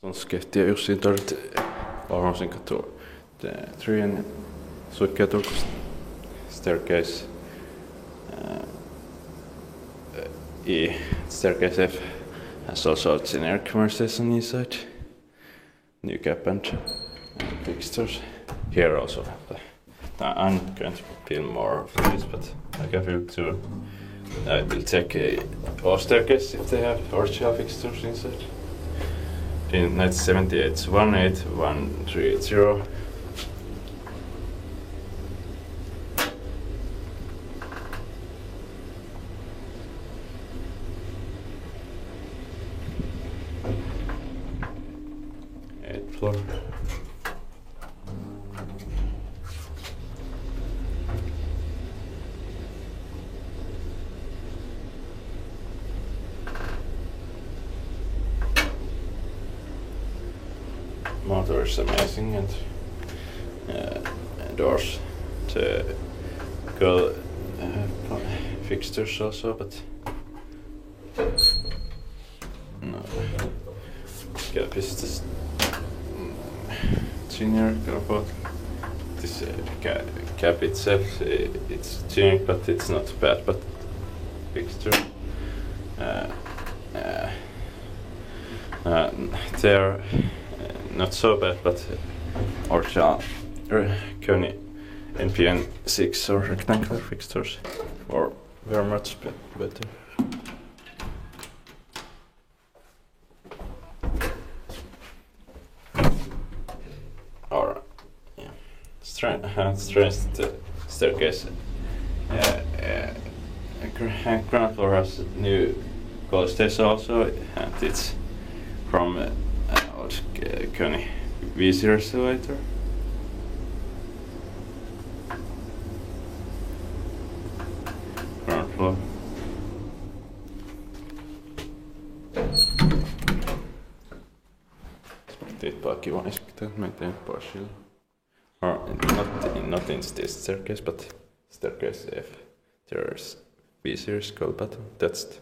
Sånt skettiä Jussin tarvitse varmaan katsoa. 3 and suikkeetu staircase. Staircase F has also generic conversation on inside. New cap and fixtures. Here also. I'm going to film more of this, but I can film too. I will check all staircase if they have original fixtures inside. In 1978, 18130. Eighth floor. Motor is amazing and doors to go fixtures also, but no. Cap is this generic about this cap itself. It's generic, but it's not bad. But fixture, they're not so bad, but original Kony NPN 6 or rectangular fixtures are very much better. Alright, yeah. Stressed staircase. Ground floor has new gold stairs also, and it's from old Kony V0 elevator. Ground floor. Tiedetpä kiva iskettä, mä teen partial. Or not in this staircase, but staircase F. There's V0 skull button. That's